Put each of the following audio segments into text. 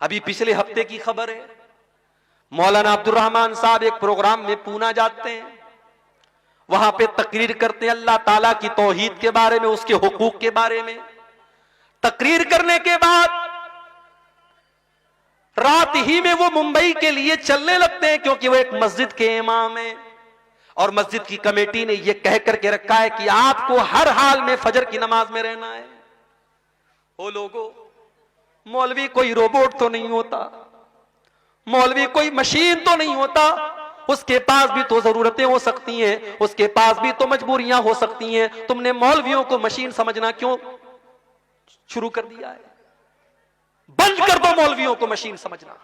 अभी पिछले हफ्ते की खबर है, मौलाना अब्दुल रहमान साहब एक प्रोग्राम में पूना जाते हैं, वहां पे तकरीर करते हैं अल्लाह ताला की तौहीद के बारे में, उसके हुकूक के बारे में। तकरीर करने के बाद रात ही में वो मुंबई के लिए चलने लगते हैं, क्योंकि वो एक मस्जिद के इमाम हैं और मस्जिद की कमेटी ने ये कह करके रखा है कि आपको हर हाल में फजर की नमाज में रहना है। ओ लोगों, मौलवी कोई रोबोट तो नहीं होता, मौलवी कोई मशीन तो नहीं होता, उसके पास भी तो जरूरतें हो सकती हैं, उसके पास भी तो मजबूरियां हो सकती हैं। तुमने मौलवियों को मशीन समझना क्यों शुरू कर दिया है? बंद कर दो मौलवियों को मशीन समझना।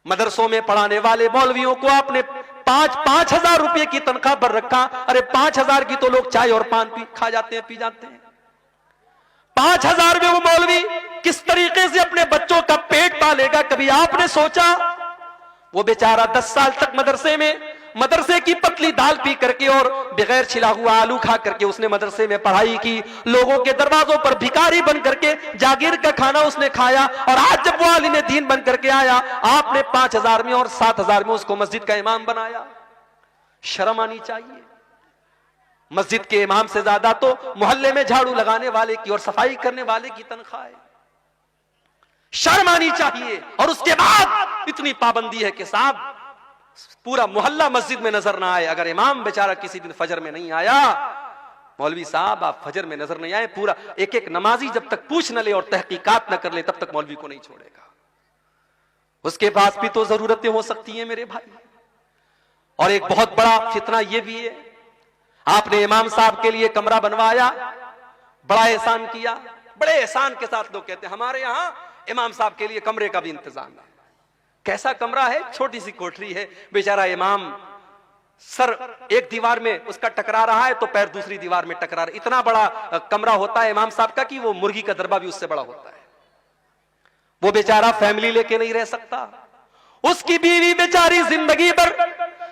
मदरसों में पढ़ाने वाले मौलवियों को आपने 5-5 हजार रुपए की तनख्वाह पर रखा। अरे 5 हजार की तो लोग चाय और पान खा जाते हैं, पी जाते हैं। 5 हजार में वो मौलवी किस तरीके से अपने बच्चों का पेट पालेगा, कभी आपने सोचा? वो बेचारा 10 साल तक मदरसे की पतली दाल पी करके और बगैर छिला हुआ आलू खा करके उसने मदरसे में पढ़ाई की, लोगों के दरवाजों पर भिखारी बन करके जागीर का खाना उसने खाया, और आज जब वो आलिम दीन बन करके आया, आपने 5 हजार में और 7 हजार में उसको मस्जिद का इमाम बनाया। शर्म आनी चाहिए। मस्जिद के इमाम से ज्यादा तो मोहल्ले में झाड़ू लगाने वाले की और सफाई करने वाले की तनख्वाह है। शर्म आनी चाहिए। और उसके बाद इतनी पाबंदी है कि साहब पूरा मोहल्ला मस्जिद में नजर ना आए। अगर इमाम बेचारा किसी दिन फजर में नहीं आया, मौलवी साहब आप फजर में नजर नहीं आए, पूरा एक एक नमाजी जब तक पूछ न ले और तहकीकात न कर ले तब तक मौलवी को नहीं छोड़ेगा। उसके पास भी तो जरूरतें हो सकती हैं मेरे भाई। और एक बहुत बड़ा फितना यह भी है, आपने इमाम साहब के लिए कमरा बनवाया, बड़ा एहसान किया, बड़े एहसान के साथ लोग कहते हैं हमारे यहां इमाम साहब के लिए कमरे का भी इंतजाम है। कैसा कमरा है? छोटी सी कोठरी है, बेचारा इमाम सर एक दीवार में उसका टकरा रहा है तो पैर दूसरी दीवार में टकरा रहा है। इतना बड़ा कमरा होता है इमाम साहब का कि वो मुर्गी का दरबा भी उससे बड़ा होता है। वो बेचारा फैमिली लेके नहीं रह सकता। उसकी बीवी बेचारी जिंदगी भर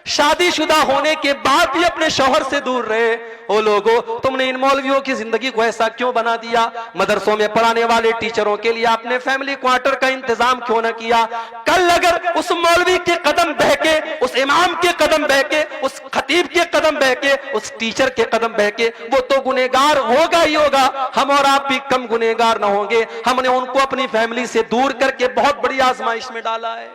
शादीशुदा होने के बाद भी अपने शौहर से दूर रहे। ओ लोगों, तुमने इन मौलवियों की जिंदगी को ऐसा क्यों बना दिया? मदरसों में पढ़ाने वाले टीचरों के लिए आपने फैमिली क्वार्टर का इंतजाम क्यों न किया? कल अगर उस मौलवी के कदम बहके, उस इमाम के कदम बहके, उस खतीब के कदम बहके, उस टीचर के कदम बहके, वो तो गुनहगार होगा ही होगा, हम और आप भी कम गुनहगार न होंगे। हमने उनको अपनी फैमिली से दूर करके बहुत बड़ी आजमाइश में डाला है।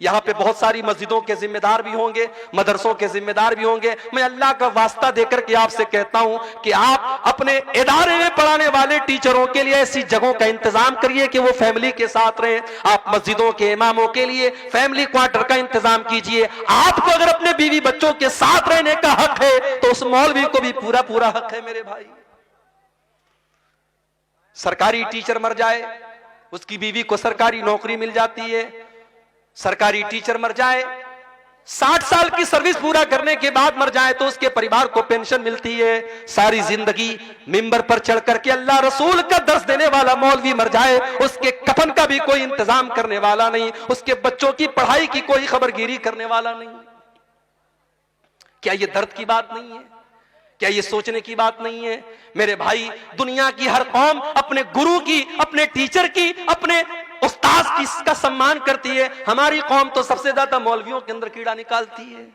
यहां पे बहुत सारी मस्जिदों के जिम्मेदार भी होंगे, मदरसों के जिम्मेदार भी होंगे। मैं अल्लाह का वास्ता देकर के आपसे कहता हूं कि आप अपने इदारे में पढ़ाने वाले टीचरों के लिए ऐसी जगहों का इंतजाम करिए कि वो फैमिली के साथ रहें। आप मस्जिदों के इमामों के लिए फैमिली क्वार्टर का इंतजाम कीजिए। आपको अगर अपने बीवी बच्चों के साथ रहने का हक है तो उस मौलवी को भी पूरा पूरा हक है मेरे भाई। सरकारी टीचर मर जाए, उसकी बीवी को सरकारी नौकरी मिल जाती है। सरकारी टीचर मर जाए, 60 साल की सर्विस पूरा करने के बाद मर जाए तो उसके परिवार को पेंशन मिलती है। सारी जिंदगी मिंबर पर चढ़ करके अल्लाह रसूल का दर्स देने वाला मौलवी मर जाए, उसके कफन का भी कोई इंतजाम करने वाला नहीं, उसके बच्चों की पढ़ाई की कोई खबरगिरी करने वाला नहीं। क्या यह दर्द की बात नहीं है? क्या ये सोचने की बात नहीं है? मेरे भाई, दुनिया की हर कौम अपने गुरु की, अपने टीचर की, अपने उस्ताद की का सम्मान करती है। हमारी कौम तो सबसे ज्यादा मौलवियों के अंदर कीड़ा निकालती है।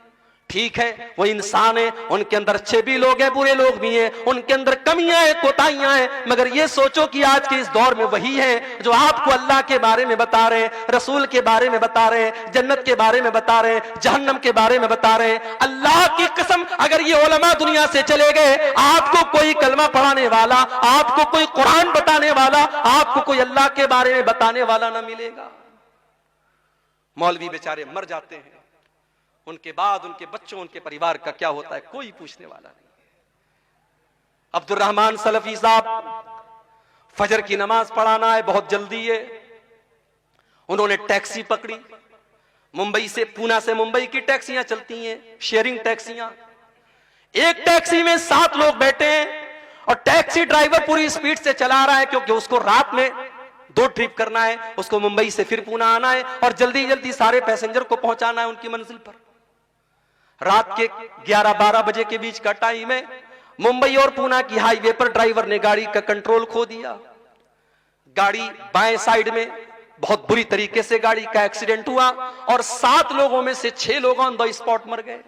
ठीक है, वो इंसान है, उनके अंदर अच्छे भी लोग हैं, बुरे लोग भी हैं, उनके अंदर कमियां हैं, कोताहियां हैं, मगर ये सोचो कि आज के इस दौर में वही है जो आपको अल्लाह के बारे में बता रहे हैं, रसूल के बारे में बता रहे हैं, जन्नत के बारे में बता रहे हैं, जहन्नम के बारे में बता रहे हैं। अल्लाह की कसम, अगर ये उलमा दुनिया से चले गए, आपको कोई कलमा पढ़ाने वाला, आपको कोई कुरान बताने वाला, आपको कोई अल्लाह के बारे में बताने वाला ना मिलेगा। मौलवी बेचारे मर जाते हैं, उनके बाद उनके बच्चों, उनके परिवार का क्या होता है कोई पूछने वाला नहीं। अब्दुल रहमान सलफी साहब, फजर की नमाज पढ़ाना है, बहुत जल्दी है। उन्होंने टैक्सी पकड़ी, मुंबई से, पूना से मुंबई की टैक्सियां चलती हैं, शेयरिंग टैक्सियां। एक टैक्सी में 7 लोग बैठे हैं और टैक्सी ड्राइवर पूरी स्पीड से चला रहा है, क्योंकि उसको रात में 2 ट्रिप करना है, उसको मुंबई से फिर पूना आना है और जल्दी जल्दी सारे पैसेंजर को पहुंचाना है उनकी मंजिल पर। रात के 11-12 बजे के बीच का टाइम है। मुंबई और पूना की हाईवे पर ड्राइवर ने गाड़ी का कंट्रोल खो दिया। गाड़ी बाएं साइड में, बहुत बुरी तरीके से गाड़ी का एक्सीडेंट हुआ और 7 लोगों में से 6 लोग ऑन द स्पॉट मर गए।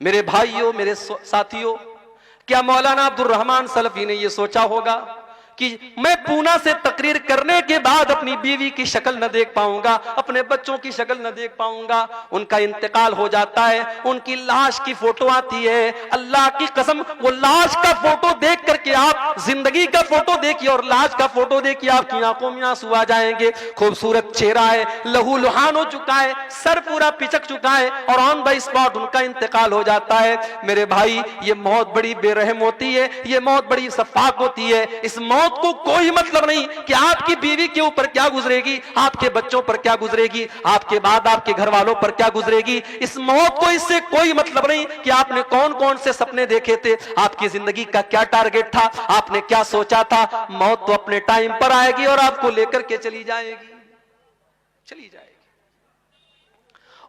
मेरे भाइयों, मेरे साथियों, क्या मौलाना अब्दुल रहमान सलफी ने यह सोचा होगा कि मैं पूना से तकरीर करने के बाद अपनी बीवी की शक्ल न देख पाऊंगा, अपने बच्चों की शक्ल न देख पाऊंगा? उनका इंतकाल हो जाता है, उनकी लाश की फोटो आती है। अल्लाह की कसम, वो लाश का फोटो देख करके आप जिंदगी का फोटो देखिए और लाश का फोटो देखिए, आपकी आंखों में आंसू आ जाएंगे। खूबसूरत चेहरा है, लहू लुहान हो चुका है, सर पूरा पिचक चुका है और ऑन द स्पॉट उनका इंतकाल हो जाता है। मेरे भाई, ये मौत बड़ी बेरहम होती है, ये मौत बड़ी सफाक होती है। इस मौत को कोई मतलब नहीं कि आपकी बीवी के ऊपर क्या गुजरेगी, आपके बच्चों पर क्या गुजरेगी, आपके बाद आपके घर वालों पर क्या गुजरेगी। इस मौत को इससे कोई मतलब नहीं कि आपने कौन कौन से सपने देखे थे, आपकी जिंदगी का क्या टारगेट था, आपने क्या सोचा था। मौत तो अपने टाइम पर आएगी और आपको लेकर के चली जाएगी।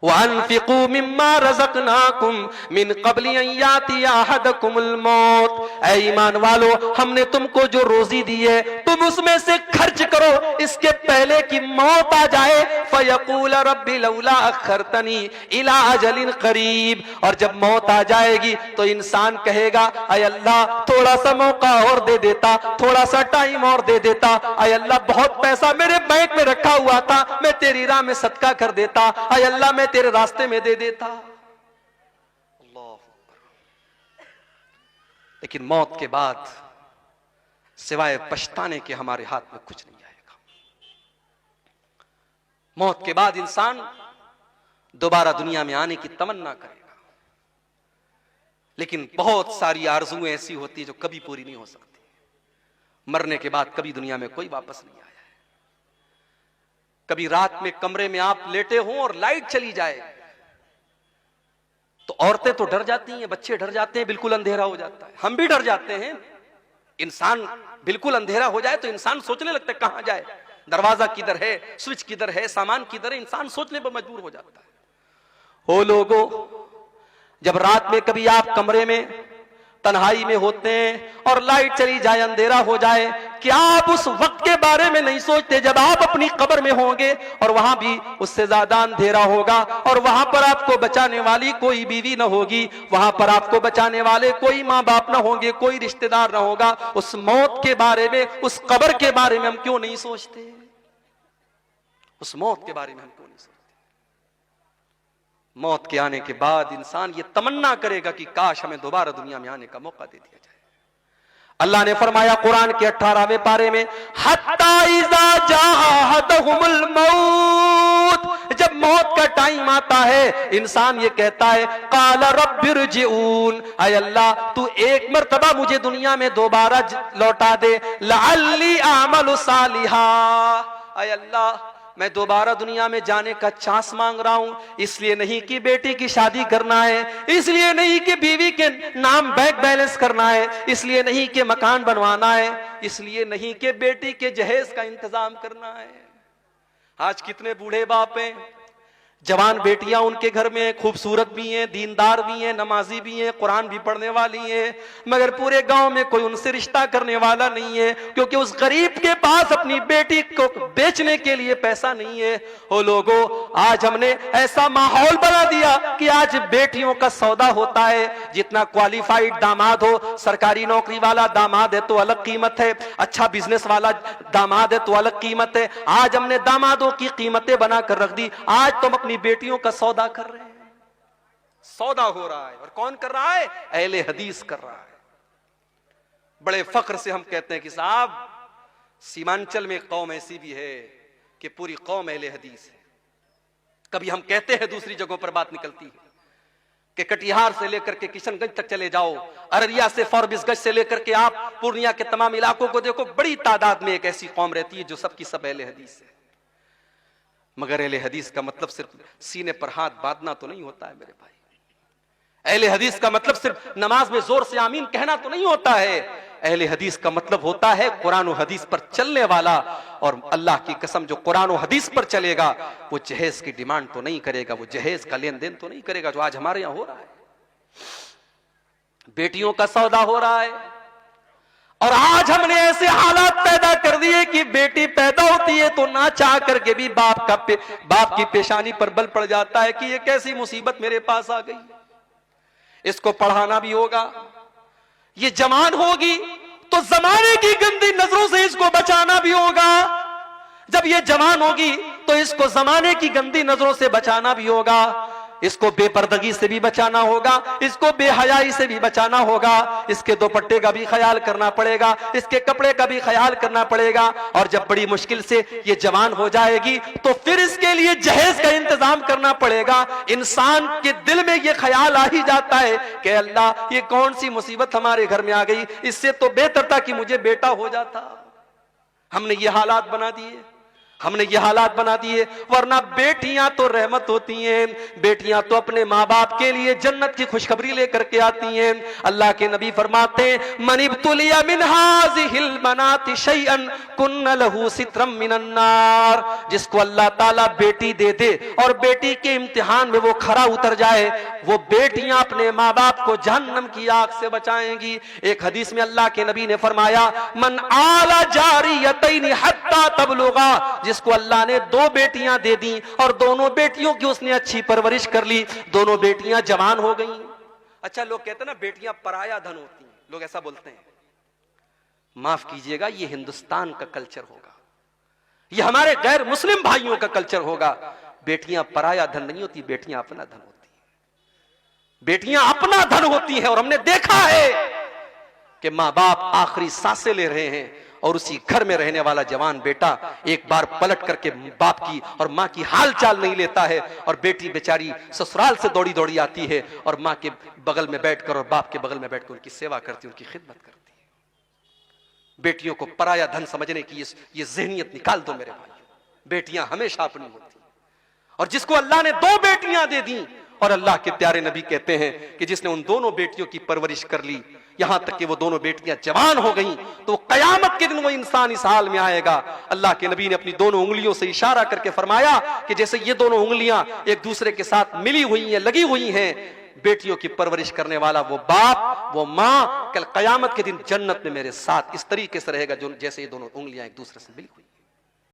वअन्फिकू मिम्मा रज़क़नाकुम मिन क़ब्लि अन यातिया अहदकुमुल मौत। ऐ ईमान वालो, हमने तुमको जो रोजी दी है तुम उसमें से खर्च करो इसके पहले कि मौत आ जाए। फयक़ूल रब्बी लौला अख़रतनी इला अजलिन क़रीब। और जब मौत आ जाएगी तो इंसान कहेगा, ऐ अल्लाह थोड़ा सा मौका और दे देता, थोड़ा सा टाइम और दे देता। ऐ अल्लाह बहुत पैसा मेरे बैंक में रखा हुआ था, मैं तेरी राह में सदका कर देता। ऐ अल्लाह मैं तेरे रास्ते में दे देता। अल्लाह। लेकिन मौत के बाद सिवाय पछताने के हमारे हाथ में कुछ नहीं आएगा। मौत के बाद इंसान दोबारा दुनिया में आने की तमन्ना करेगा, लेकिन बहुत सारी आरज़ुएं ऐसी होती है जो कभी पूरी नहीं हो सकती। मरने के बाद कभी दुनिया में कोई वापस नहीं आया है। कभी रात में कमरे में आप लेटे हों और लाइट चली जाए तो औरतें तो डर जाती हैं, बच्चे डर जाते हैं, बिल्कुल अंधेरा हो जाता है, हम भी डर जाते हैं। इंसान बिल्कुल अंधेरा हो जाए तो इंसान सोचने लगता है कहां जाए, दरवाजा किधर है, स्विच किधर है, सामान किधर है, इंसान सोचने पर मजबूर हो जाता है। ओ लोगों, जब रात में कभी आप कमरे में तन्हाई में होते हैं और लाइट चली जाए, अंधेरा हो जाए, क्या आप उस वक्त के बारे में नहीं सोचते जब आप अपनी कब्र में होंगे और वहां भी उससे ज्यादा अंधेरा होगा और वहां पर आपको बचाने वाली कोई बीवी न होगी, वहां पर आपको बचाने वाले कोई माँ बाप न होंगे, कोई रिश्तेदार न होगा। उस मौत के बारे में, उस कब्र के बारे में हम क्यों नहीं सोचते? उस मौत के बारे में हम क्यों नहीं सोचते? मौत के आने के बाद इंसान ये तमन्ना करेगा कि काश हमें दोबारा दुनिया में आने का मौका दे दिया जाए। अल्लाह ने फरमाया कुरान के 18वें पारे में, हत्ता इज़ा जाअहदहुमुल मौत, जब मौत का टाइम आता है इंसान ये कहता है, क़ाल रब्बिरजिऊन, ऐ अल्लाह तू एक मर्तबा मुझे दुनिया में दोबारा लौटा दे, लअल्ली अअमलु सालिहा, ऐ अल्लाह मैं दोबारा दुनिया में जाने का चांस मांग रहा हूं। इसलिए नहीं कि बेटी की शादी करना है, इसलिए नहीं कि बीवी के नाम बैंक बैलेंस करना है, इसलिए नहीं कि मकान बनवाना है, इसलिए नहीं कि बेटी के जहेज का इंतजाम करना है। आज कितने बूढ़े बाप हैं, जवान बेटियां उनके घर में खूबसूरत भी हैं, दीनदार भी हैं, नमाजी भी हैं, कुरान भी पढ़ने वाली हैं, मगर पूरे गांव में कोई उनसे रिश्ता करने वाला नहीं है, क्योंकि उस गरीब के पास अपनी बेटी को बेचने के लिए पैसा नहीं है। ओ लोगों, आज हमने ऐसा माहौल बना दिया कि आज बेटियों का सौदा होता है। जितना क्वालिफाइड दामाद हो, सरकारी नौकरी वाला दामाद है तो अलग कीमत है, अच्छा बिजनेस वाला दामाद है तो अलग कीमत है। आज हमने दामादों की कीमतें बनाकर रख दी। आज तो अपनी बेटियों का सौदा कर रहे हैं, सौदा हो रहा है। और कौन कर रहा है? अहले हदीस कर रहा है। बड़े फख्र से हम कहते हैं कि साहब सीमांचल में कौम ऐसी भी है कि पूरी कौम अहले हदीस है। कभी हम कहते हैं, दूसरी जगहों पर बात निकलती है कि कटिहार से लेकर के किशनगंज तक चले जाओ, अररिया से फॉरबिसगंज से लेकर के आप पूर्णिया के तमाम इलाकों को देखो, बड़ी तादाद में एक ऐसी कौम रहती है जो सबकी सब अहले हदीस है। मगर अहले हदीस का मतलब सिर्फ सीने पर हाथ बांधना तो नहीं होता है मेरे भाई। अहले हदीस का मतलब सिर्फ नमाज में जोर से आमीन कहना तो नहीं होता है। अहले हदीस का मतलब होता है कुरान और हदीस पर चलने वाला। और अल्लाह की कसम, जो कुरान और हदीस पर चलेगा वो जहेज की डिमांड तो नहीं करेगा, वो जहेज का लेन देन तो नहीं करेगा जो आज हमारे यहां हो रहा है। बेटियों का सौदा हो रहा है। और आज हमने ऐसे हालात पैदा कर दिए कि बेटी पैदा होती है तो ना चाह करके भी बाप की पेशानी पर बल पड़ जाता है कि ये कैसी मुसीबत मेरे पास आ गई। इसको पढ़ाना भी होगा, ये जवान होगी तो जमाने की गंदी नजरों से इसको बचाना भी होगा। जब ये जवान होगी तो इसको जमाने की गंदी नजरों से बचाना भी होगा, इसको बेपर्दगी से भी बचाना होगा, इसको बेहयाई से भी बचाना होगा, इसके दुपट्टे का भी ख्याल करना पड़ेगा, इसके कपड़े का भी ख्याल करना पड़ेगा। और जब बड़ी मुश्किल से ये जवान हो जाएगी तो फिर इसके लिए जहेज का इंतजाम करना पड़ेगा। इंसान के दिल में ये ख्याल आ ही जाता है कि अल्लाह ये कौन सी मुसीबत हमारे घर में आ गई, इससे तो बेहतर था कि मुझे बेटा हो जाता। हमने ये हालात बना दिए, हमने ये हालात बना दिए। वरना बेटियां तो रहमत होती हैं, बेटियां तो अपने माँ बाप के लिए जन्नत की खुशखबरी लेकर के आती हैं। अल्लाह के नबी फरमाते हैं मनिब्तुलिया मिन हाज़िहिल बनाति शैअन कुन्न लहू सित्रम मिनन नार। जिसको अल्लाह ताला बेटी दे दे और बेटी के इम्तिहान में वो खरा उतर जाए, वो बेटियां अपने माँ बाप को जहन्नम की आग से बचाएंगी। एक हदीस में अल्लाह के नबी ने फरमाया मन आला जारियतैन हत्ता तबलुगा। जिसको अल्लाह ने 2 बेटियां दे दी और दोनों बेटियों की उसने अच्छी परवरिश कर ली, दोनों बेटियां जवान हो गई। अच्छा, लोग कहते हैं ना बेटियां पराया धन होती हैं, लोग ऐसा बोलते हैं। माफ कीजिएगा, ये हिंदुस्तान का कल्चर होगा, ये हमारे गैर मुस्लिम भाइयों का कल्चर होगा। बेटियां पराया धन नहीं होती, बेटियां अपना धन होती हैं, बेटियां अपना धन होती हैं। और हमने देखा है कि मां बाप आखिरी सांसें ले रहे हैं और उसी घर में रहने वाला जवान बेटा एक बार पलट करके बाप की और मां की हाल चाल नहीं लेता है, और बेटी बेचारी ससुराल से दौड़ी दौड़ी आती है और मां के बगल में बैठकर और बाप के बगल में बैठकर उनकी सेवा करती है, उनकी खिदमत करती है। बेटियों को पराया धन समझने की ये ज़हनियत निकाल दो मेरे भाई। बेटियां हमेशा अपनी होती, और जिसको अल्लाह ने 2 बेटियां दे दी, और अल्लाह के प्यारे नबी कहते हैं कि जिसने उन दोनों बेटियों की परवरिश कर ली, यहां तक कि वो दोनों बेटियां जवान हो गईं, तो कयामत के दिन वो इंसान इस हाल में आएगा। अल्लाह के नबी ने अपनी दोनों उंगलियों से इशारा करके फरमाया कि जैसे ये दोनों उंगलियां एक दूसरे के साथ मिली हुई हैं, लगी हुई हैं, बेटियों की परवरिश करने वाला वो बाप, वो मां कल कयामत के दिन जन्नत में मेरे साथ इस तरीके से रहेगा जो जैसे ये दोनों उंगलियां एक दूसरे से मिली हुई।